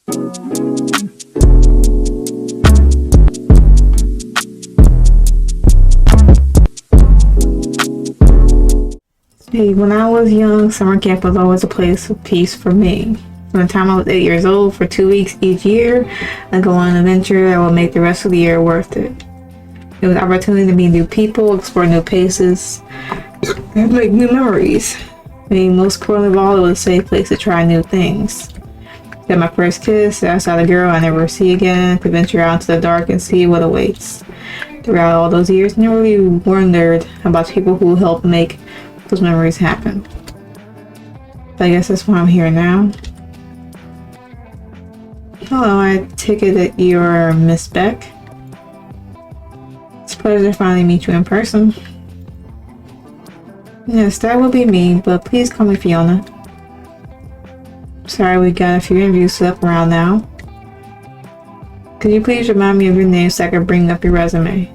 See, when I was young, summer camp was always a place of peace for me. From the time I was 8 years old, for 2 weeks each year, I'd go on an adventure that would make the rest of the year worth it. It was an opportunity to meet new people, explore new places, and make new memories. I mean, most importantly of all, it was a safe place to try new things. Got my first kiss, I saw the girl I never see again, to venture out into the dark and see what awaits. Throughout all those years, I never really wondered about the people who helped make those memories happen. But I guess that's why I'm here now. Hello, I take it that you're Miss Beck. It's a pleasure to finally meet you in person. Yes, that will be me, but please call me Fiona. Sorry, we got a few interviews set up around now. Could you please remind me of your name so I can bring up your resume?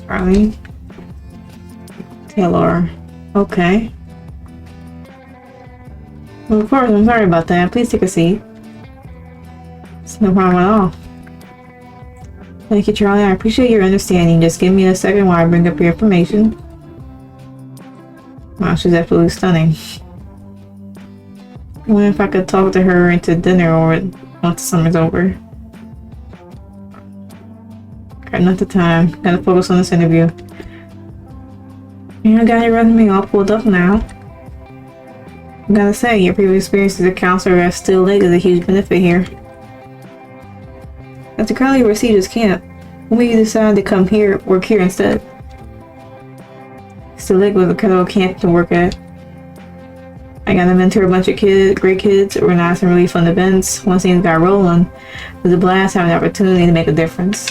Charlie. Taylor. Okay. Well, of course, I'm sorry about that. Please take a seat. It's no problem at all. Thank you, Charlie. I appreciate your understanding. Just give me a second while I bring up your information. Wow, she's absolutely stunning. I wonder if I could talk to her into dinner or once the summer's over. Got not the time. Gotta focus on this interview. You got your resume all pulled up now. I gotta say, your previous experience as a counselor at Still Lake is a huge benefit here. After Carly received his camp, when we decided to come here, work here instead. Still Lake was a incredible camp to work at. I got to mentor a bunch of great kids, organize some really fun events. Once things got rolling, it was a blast having the opportunity to make a difference.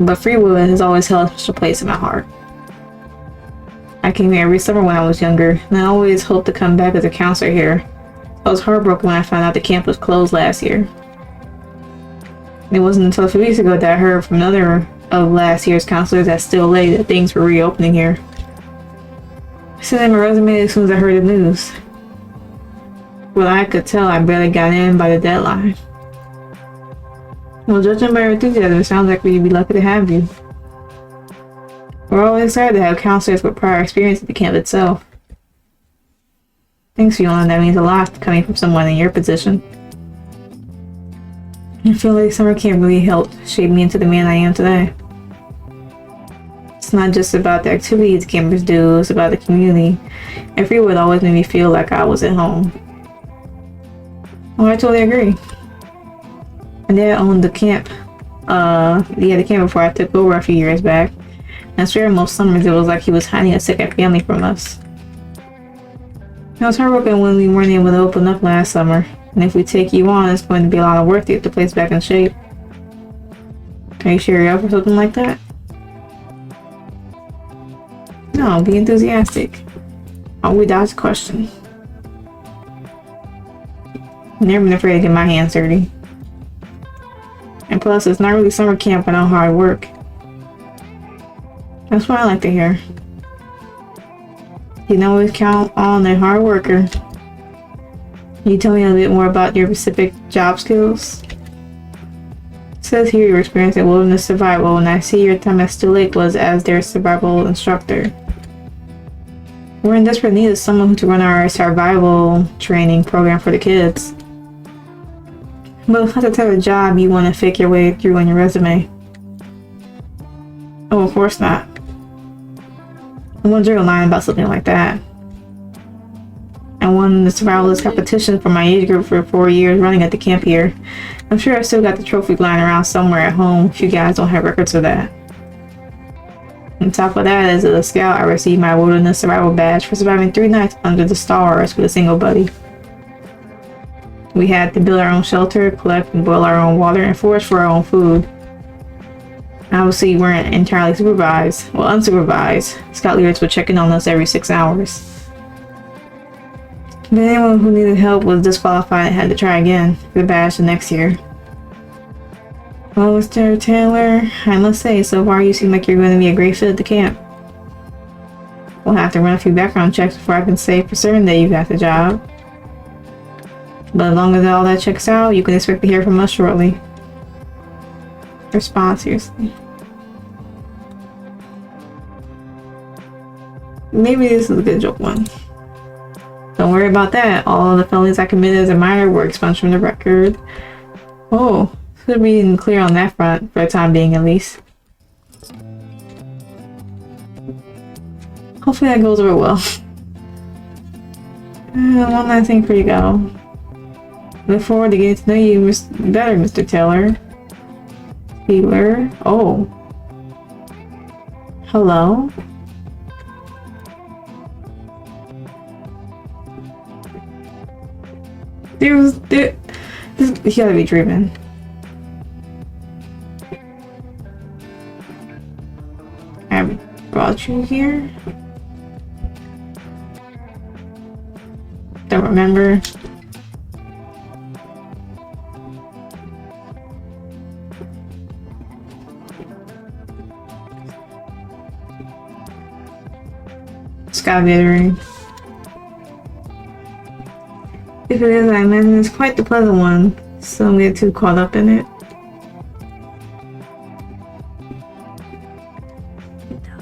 But Freewood has always held a special place in my heart. I came here every summer when I was younger, and I always hoped to come back as a counselor here. I was heartbroken when I found out the camp was closed last year. It wasn't until a few weeks ago that I heard from another of last year's counselors at Still Lake that things were reopening here. I sent in my resume as soon as I heard the news. Well, I could tell I barely got in by the deadline. Well, judging by your enthusiasm, it sounds like we'd be lucky to have you. We're always excited to have counselors with prior experience at the camp itself. Thanks, Fiona. That means a lot coming from someone in your position. I feel like summer camp really helped shape me into the man I am today. It's not just about the activities campers do, it's about the community. And Freewood always made me feel like I was at home. Oh, I totally agree. My dad owned the camp. He had the camp before I took over a few years back. And I swear most summers it was like he was hiding a second family from us. I was heartbroken when we weren't able to open up last summer. And if we take you on, it's going to be a lot of work to get the place back in shape. Are you sure you're up for something like that? No, be enthusiastic. Oh, we dodged the question. I've never been afraid to get my hands dirty. And plus, it's not really summer camp without hard work. That's what I like to hear. You can always count on a hard worker. Can you tell me a little bit more about your specific job skills? It says here your experience in wilderness survival, and I see your time at Still Lake was as their survival instructor. We're in desperate need of someone to run our survival training program for the kids. But it's not the type of job you want to fake your way through on your resume. Oh, of course not. I won't draw a line about something like that. I won the survivalist competition for my age group for 4 years running at the camp here. I'm sure I still got the trophy lying around somewhere at home if you guys don't have records of that. On top of that, as a scout, I received my wilderness survival badge for surviving 3 nights under the stars with a single buddy. We had to build our own shelter, collect and boil our own water, and forage for our own food. Obviously, we weren't entirely supervised. Well, unsupervised. Scout leaders would check in on us every 6 hours. But anyone who needed help was disqualified and had to try again for the badge the next year. Well, Mr. Taylor, I must say, so far you seem like you're going to be a great fit at the camp. We'll have to run a few background checks before I can say for certain that you got the job. But as long as all that checks out, you can expect to hear from us shortly. Respond seriously. Maybe this is a good joke one. Don't worry about that. All the felonies I committed as a minor were expunged from the record. Oh, should be clear on that front, for the time being at least. Hopefully that goes over well. One last thing before you go. Look forward to getting to know you better, Mr. Taylor. Taylor? Oh. Hello? You gotta be dreaming. I brought you here? Don't remember. Sky Glittering. If it is, I imagine it's quite the pleasant one, so don't get too caught up in it.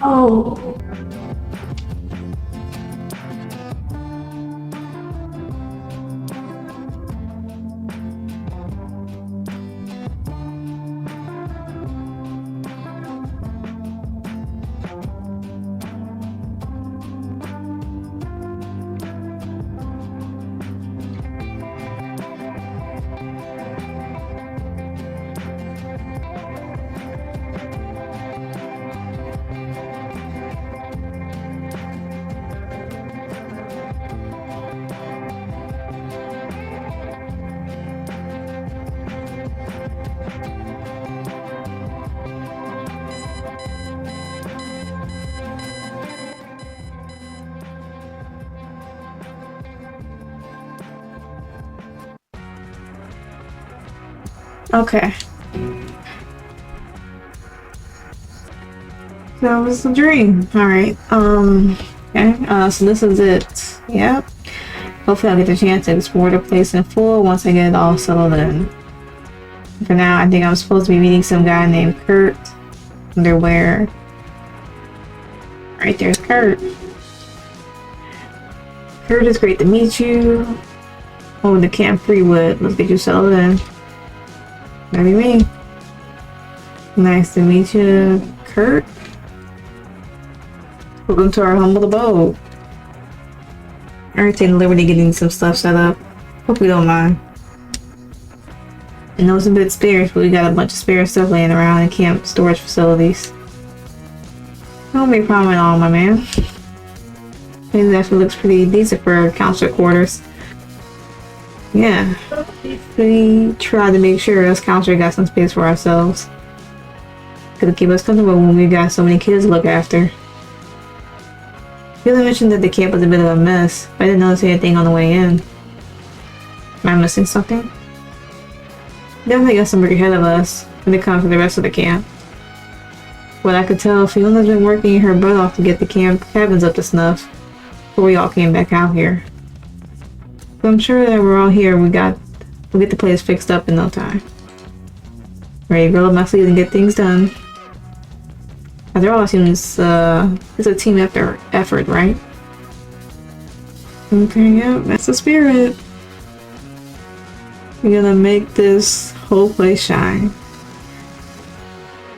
Oh. Okay. That was the dream. Alright, okay, so this is it. Yep. Hopefully I'll get the chance to explore the place in full once I get it all settled in. For now, I think I'm supposed to be meeting some guy named Kurt. Wonder where. Right there's Kurt. Kurt, it's great to meet you. Oh, the Camp Freewood. Let's get you settled in. That'd be me. Nice to meet you, Kurt. Welcome to our humble abode. Alright, taking the liberty getting some stuff set up. Hope you don't mind. I know it's a bit sparse, but we got a bunch of spare stuff laying around in camp storage facilities. Don't make a problem at all, my man. It actually looks pretty decent for counselor quarters. Yeah, we tried to make sure us counselor got some space for ourselves. Could keep us comfortable when we got so many kids to look after. You really mentioned that the camp was a bit of a mess, but I didn't notice anything on the way in. Am I missing something? Definitely got some work ahead of us when it comes to the rest of the camp. What I could tell, Fiona's been working her butt off to get the camp cabins up to snuff before we all came back out here. But I'm sure that we're all here. We'll get the place fixed up in no time. Ready to roll up my sleeves and get things done. After all, it seems it's a team effort, right? Okay, yeah, that's the spirit. We're gonna make this whole place shine.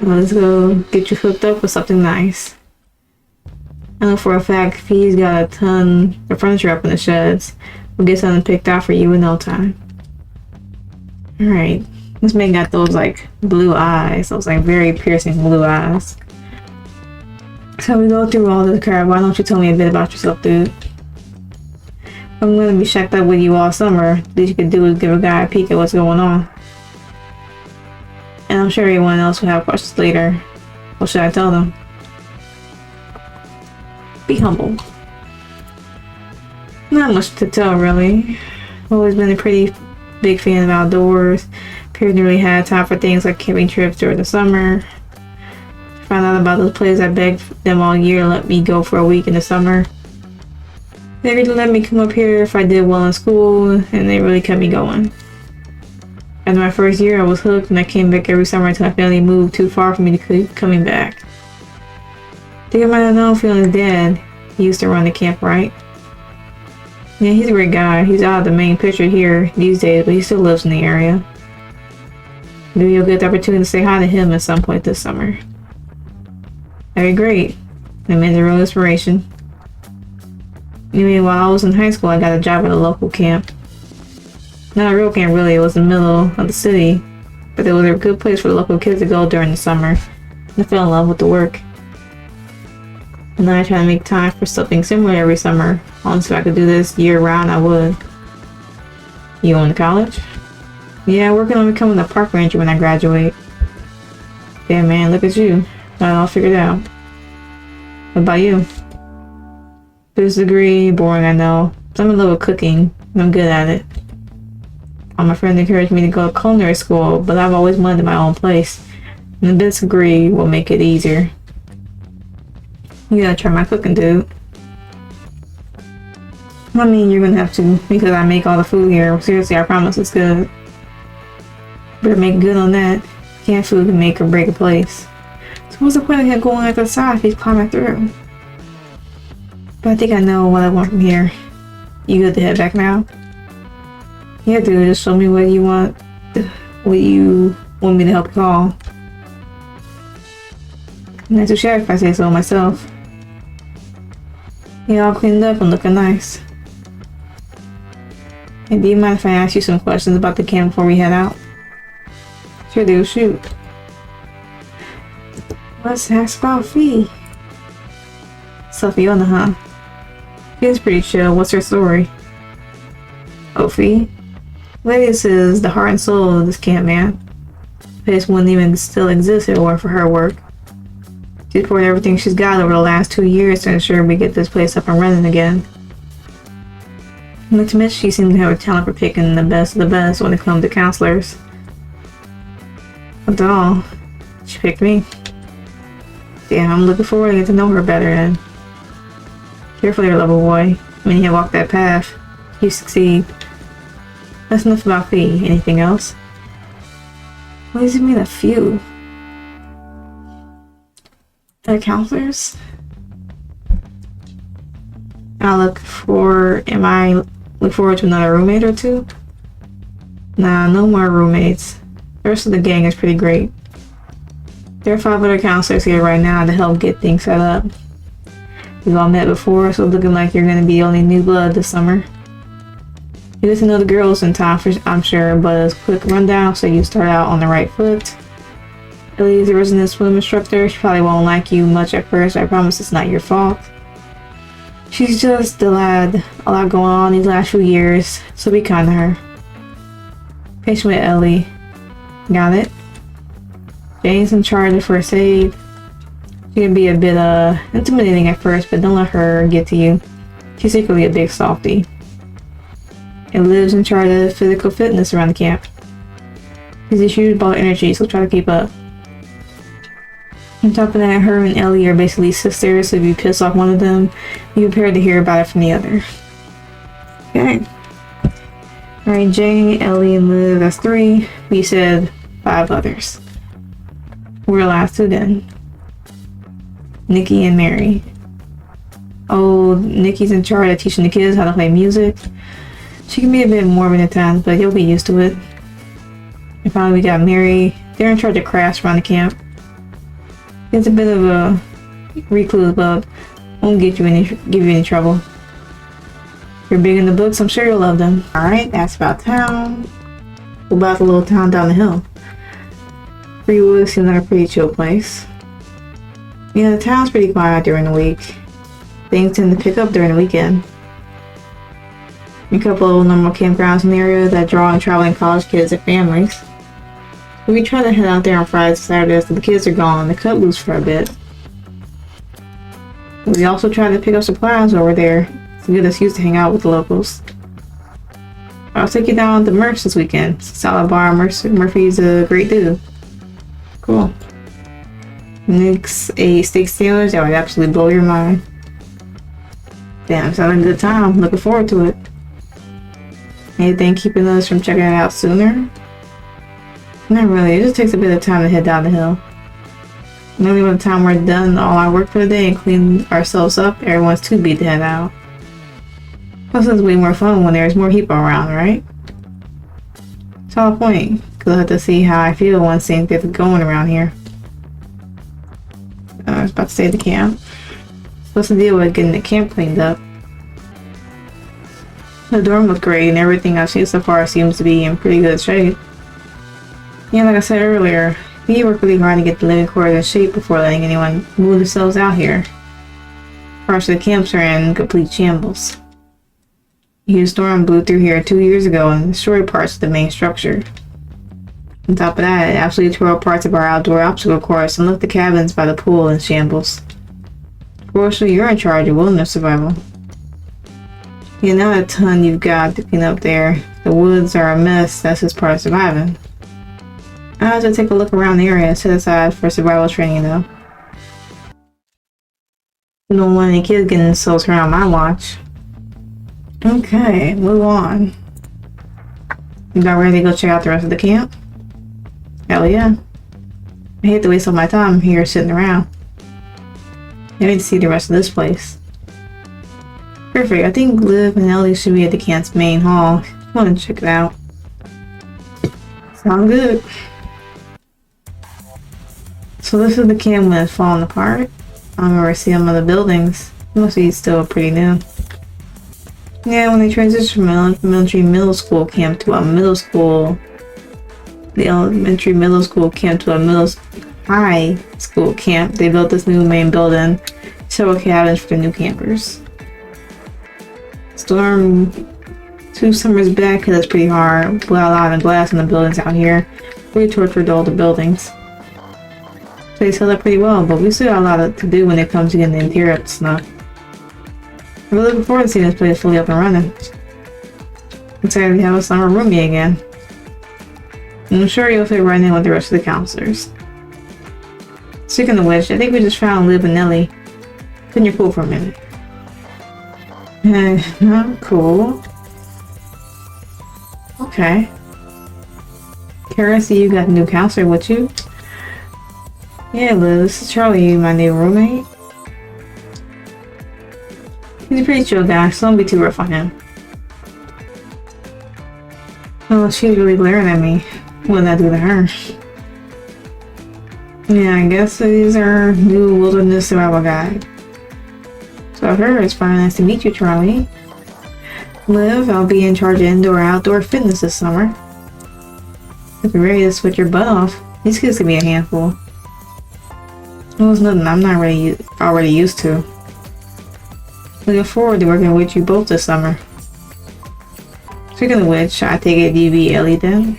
Now let's go get you hooked up with something nice. I know for a fact Fee's got a ton of furniture up in the sheds. We'll get something picked out for you in no time. Alright. This man got those like blue eyes. Those like very piercing blue eyes. So we go through all this crap. Why don't you tell me a bit about yourself, dude? I'm gonna be shacked up with you all summer. The least you could do is give a guy a peek at what's going on. And I'm sure everyone else will have questions later. What should I tell them? Be humble. Not much to tell, really. Always been a pretty big fan of outdoors. Appeared to really have time for things like camping trips during the summer. found out about those places, I begged them all year to let me go for a week in the summer. They agreed to let me come up here if I did well in school, and they really kept me going. After my first year, I was hooked, and I came back every summer until my family moved too far for me to keep coming back. I think I might have known Fielding's dad. He used to run the camp, right? Yeah, he's a great guy. He's out of the main picture here these days, but he still lives in the area. Maybe you'll get the opportunity to say hi to him at some point this summer. That'd be great. That means a real inspiration. Anyway, while I was in high school, I got a job at a local camp. Not a real camp, really. It was in the middle of the city, but it was a good place for the local kids to go during the summer. And I fell in love with the work. And then I try to make time for something similar every summer. Honestly, if I could do this year-round, I would. You going to college? Yeah, working on becoming a park ranger when I graduate. Damn, man, look at you. Got it all figured out. What about you? Business degree, boring, I know. I'm in love with cooking, and I'm good at it. All my friends encouraged me to go to culinary school, but I've always wanted my own place. And the business degree will make it easier. You gotta try my cooking, dude. I mean, you're gonna have to, because I make all the food here. Seriously, I promise it's good. Better make good on that. Canned food can make or break a place. So what's the point of him going at the side if he's climbing through? But I think I know what I want from here. You good to head back now? Yeah, dude, just show me what you want me to help you haul. Not too shabby if I say so myself. Yeah, all cleaned up and looking nice. Hey, do you mind if I ask you some questions about the camp before we head out? Sure do, shoot. Let's ask about Fee. Fiona, huh? Fee's pretty chill. What's her story? Oh, Fee? This is the heart and soul of this camp, man. The place wouldn't even still exist if it weren't for her work. She's poured everything she's got over the last 2 years to ensure we get this place up and running again. Not to mention, she seems to have a talent for picking the best of the best when it comes to counselors. After all, she picked me. Damn, I'm looking forward to getting to know her better then. Careful there, little boy. When you walk that path, you succeed. That's enough about Fee. Anything else? What does it mean, a few? The counselors? Am I look forward to another roommate or two? Nah, no more roommates. The rest of the gang is pretty great. There are 5 other counselors here right now to help get things set up. We've all met before, so it's looking like you're gonna be the only new blood this summer. You get to know the girls in time, I'm sure, but as a quick rundown so you start out on the right foot. Ellie's the resident swim instructor. She probably won't like you much at first, I promise it's not your fault. She's just a lot going on these last few years, so be kind to her. Patient with Ellie. Got it? Jane's in charge of first aid. She can be a bit intimidating at first, but don't let her get to you. She's secretly a big softie. And Liv's in charge of physical fitness around the camp. She's a huge ball of energy, so try to keep up. On top of that, her and Ellie are basically sisters, so if you piss off one of them, be prepared to hear about it from the other. Okay. Alright, Jane, Ellie, and Liv, that's 3. We said 5 others. We're last 2 then. Nikki and Mary. Oh, Nikki's in charge of teaching the kids how to play music. She can be a bit morbid at times, but you'll be used to it. And finally, we got Mary. They're in charge of crafts around the camp. It's a bit of a recluse, but won't give you any trouble. If you're big in the books, I'm sure you'll love them. Alright, that's about town. What about the little town down the hill? Freewood seems like a pretty chill place. Yeah, the town's pretty quiet during the week. Things tend to pick up during the weekend. A couple of normal campgrounds in the area that draw in traveling college kids and families. But we try to head out there on Fridays and Saturdays so the kids are gone and cut loose for a bit. We also try to pick up supplies over there. It's a good excuse to hang out with the locals. I'll take you down to Murph's this weekend. Solid bar. Murphy's a great dude. Cool. Makes a steak sandwich that would absolutely blow your mind. Damn, sounds like a good time. Looking forward to it. Anything keeping us from checking it out sooner? Not really. It just takes a bit of time to head down the hill. Maybe by the time we're done all our work for the day and clean ourselves up, everyone's too beat to head out. Plus, it's way more fun when there's more people around, right? That's all the point. Cause I'll have to see how I feel once things get going around here. I was about to stay at the camp. What's the deal with getting the camp cleaned up? The dorm looks great and everything I've seen so far seems to be in pretty good shape. Yeah, like I said earlier, we work really hard to get the living quarters in shape before letting anyone move themselves out here. Parts of the camps are in complete shambles. A huge storm blew through here 2 years ago and destroyed parts of the main structure. On top of that, it absolutely tore up parts of our outdoor obstacle course and left the cabins by the pool in shambles. Fortunately, you're in charge of wilderness survival. You know that ton you've got to clean up there. The woods are a mess, that's just part of surviving. I have to take a look around the area set aside for survival training though. You don't want any kids getting themselves around my watch. Okay, move on. You about ready to go check out the rest of the camp? Hell yeah. I hate to waste all my time here sitting around. I need to see the rest of this place. Perfect, I think Liv and Ellie should be at the camp's main hall. I want to check it out. Sound good. So this is the camp when it's falling apart. I remember seeing some of the buildings. Must be still pretty new. Yeah, when they transitioned from elementary middle school camp to a middle school, the elementary middle school camp to a middle high school camp, they built this new main building, several cabins for the new campers. Storm 2 summers back hit us pretty hard, blew out a lot of glass in the buildings out here, really tortured all the buildings. So they held up pretty well, but we still got a lot to do when it comes to getting the interior up to snuff. I'm really looking forward to seeing this place fully up and running. I'm excited to have a summer roomie again. And I'm sure you'll fit right in with the rest of the counselors. Speaking of which, I think we just found Liv and Nelly. Put in your pool for a minute. Cool. Okay. Kara, I see you got a new counselor with you. Yeah, Liv, this is Charlie, my new roommate. He's a pretty chill guy, so don't be too rough on him. Oh, she's really glaring at me. What did I do to her? Yeah, I guess these are new wilderness survival guide. So her, it's fine. Nice to meet you, Charlie. Liv, I'll be in charge of indoor-outdoor fitness this summer. If you're ready to switch your butt off, these kids can be a handful. Well, it's nothing I'm not already used to. Looking forward to working with you both this summer. Speaking of which, I take it you be Ellie then?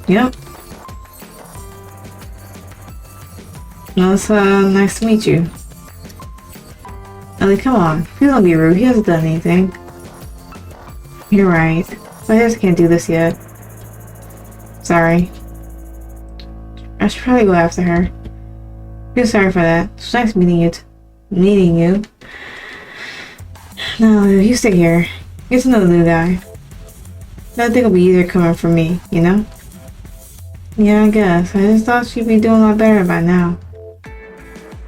Yep. Well, it's nice to meet you. Ellie, come on. Please don't be rude. He hasn't done anything. You're right. I just can't do this yet. Sorry. I should probably go after her. Feel sorry for that. It's nice meeting you. No, you stay here. Get to know the new guy. I think it'll be easier coming from me, you know? Yeah, I guess. I just thought she'd be doing a lot better by now.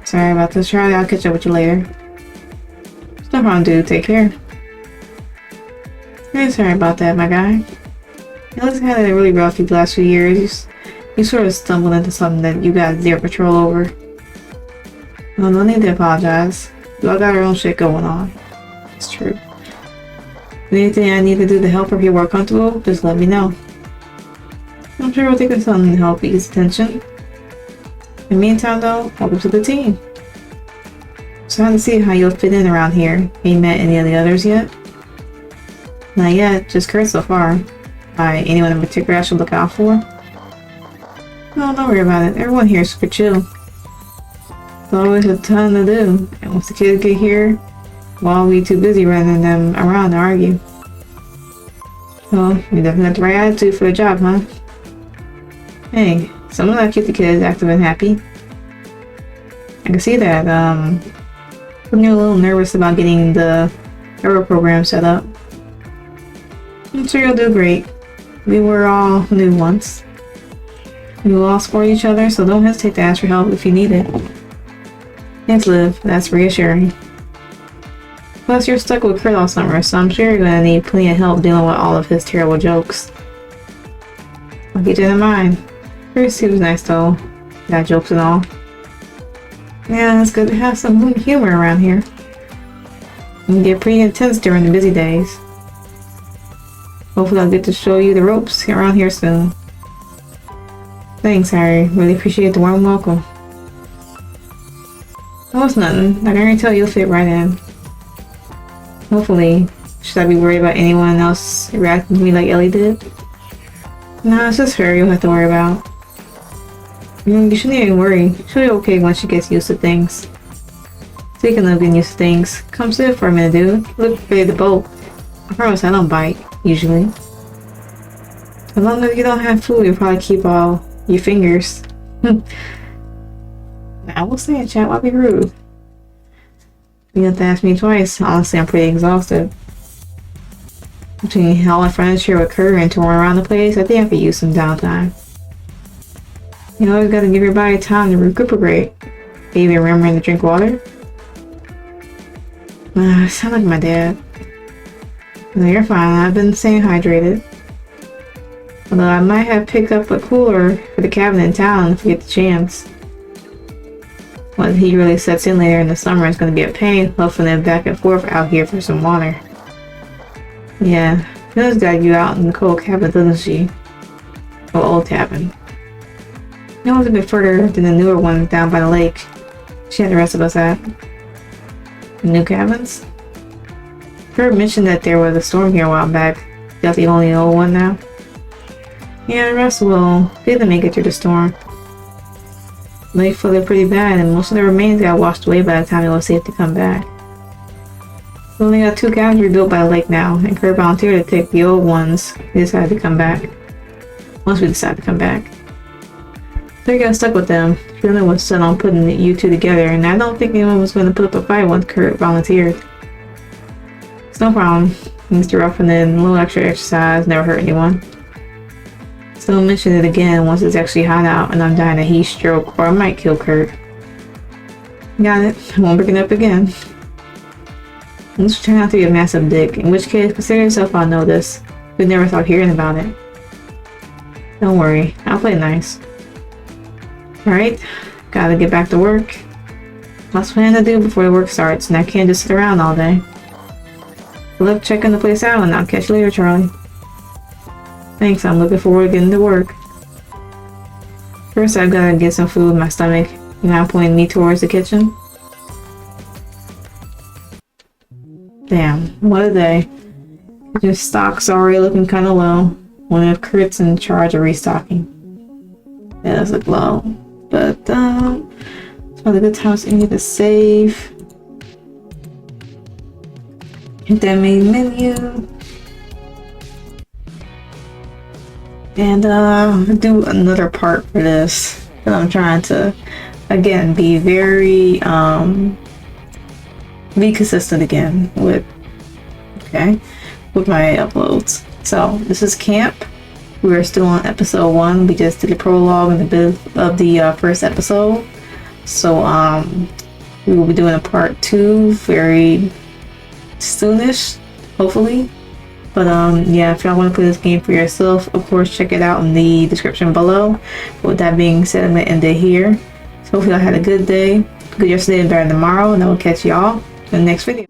Sorry about this, Charlie. I'll catch up with you later. It's no problem, dude. Take care. Really sorry about that, my guy. It looks like I had a really rough these last few years. You sort of stumbled into something that you got zero control over. Well, no need to apologize. We all got our own shit going on. It's true. Anything I need to do to help her feel more comfortable, just let me know. I'm sure we'll think of something to help ease tension. In the meantime though, welcome to the team. So I have to see how you'll fit in around here. Have you met any of the others yet? Not yet, just Kurt so far. Anyone in particular I should look out for? No, don't worry about it. Everyone here is super chill. There's always a ton to do. And once the kids get here, well, we too busy running them around to argue. Well, you definitely have the right attitude for the job, huh? Hey, someone that keep the kids active and happy. I can see that. You're a little nervous about getting the Euro program set up. I'm sure you'll do great. We were all new once. We will all support each other, so don't hesitate to ask for help if you need it. Thanks, Liv. That's reassuring. Plus, you're stuck with Kurt all summer, so I'm sure you're gonna need plenty of help dealing with all of his terrible jokes. I'll keep that in mind. Kurt seems nice though. Got jokes and all. Yeah, it's good to have some humor around here. It can get pretty intense during the busy days. Hopefully I'll get to show you the ropes around here soon. Thanks, Harry. Really appreciate the warm welcome. Oh, it's nothing. I can already tell you'll fit right in. Hopefully. Should I be worried about anyone else reacting to me like Ellie did? Nah, it's just her you'll have to worry about. You shouldn't even worry. She'll be okay once she gets used to things. Speaking of getting used to things, come sit for a minute, dude. Look for the boat. I promise I don't bite, usually. As long as you don't have food, you'll probably keep all your fingers. I will say it, chat. Why be rude? You have to ask me twice. Honestly, I'm pretty exhausted. Between hauling furniture with Kurt and touring around the place, I think I could use some downtime. You always gotta give your body time to recuperate. Maybe remembering to drink water. I sound like my dad. No, you're fine. I've been staying hydrated. Although I might have picked up a cooler for the cabin in town if we get the chance. When the heat really sets in later in the summer, it's going to be a pain huffing it back and forth out here for some water. Yeah, Fiona got you out in the cold cabin, doesn't she? Oh, old cabin. That one's a bit further than the newer one down by the lake. She had the rest of us at. New cabins? Kurt mentioned that there was a storm here a while back. That's the only old one now. Yeah, the rest will be able to make it through the storm. Lake flooded pretty bad, and most of the remains got washed away by the time it was safe to come back. We only got 2 cabins rebuilt by the lake now, and Kurt volunteered to take the old ones. We decided to come back. Once we decided to come back. So we got stuck with them. Fiona was set on putting you two together, and I don't think anyone was going to put up a fight once Kurt volunteered. It's no problem. Mr. Ruffin and a little extra exercise never hurt anyone. So mention it again once it's actually hot out and I'm dying of heat stroke, or I might kill Kurt. Got it. I won't bring it up again. This will turn out to be a massive dick, in which case consider yourself on notice. We never thought hearing about it. Don't worry, I'll play nice. Alright, gotta get back to work. Lots of planning to do before the work starts, and I can't just sit around all day. Good luck checking the place out, and I'll catch you later, Charlie. Thanks, I'm looking forward to getting to work. First, I've gotta get some food in my stomach. You're now pointing me towards the kitchen. Damn, what a day. Kitchen stock's already looking kinda low. One of Kurt's in charge of restocking. Yeah, that's look low. But, it's probably a good time to need to save. Hit that main menu. And do another part for this. And I'm trying to, again, be very be consistent again with with my uploads. So this is Camp. We're still on episode 1. We just did the prologue and the bit of the first episode. So we will be doing a part 2 very soonish, hopefully. But yeah, if y'all want to play this game for yourself, of course, check it out in the description below. But with that being said, I'm going to end it here. So hopefully y'all had a good day, good yesterday, and better tomorrow. And I will catch y'all in the next video.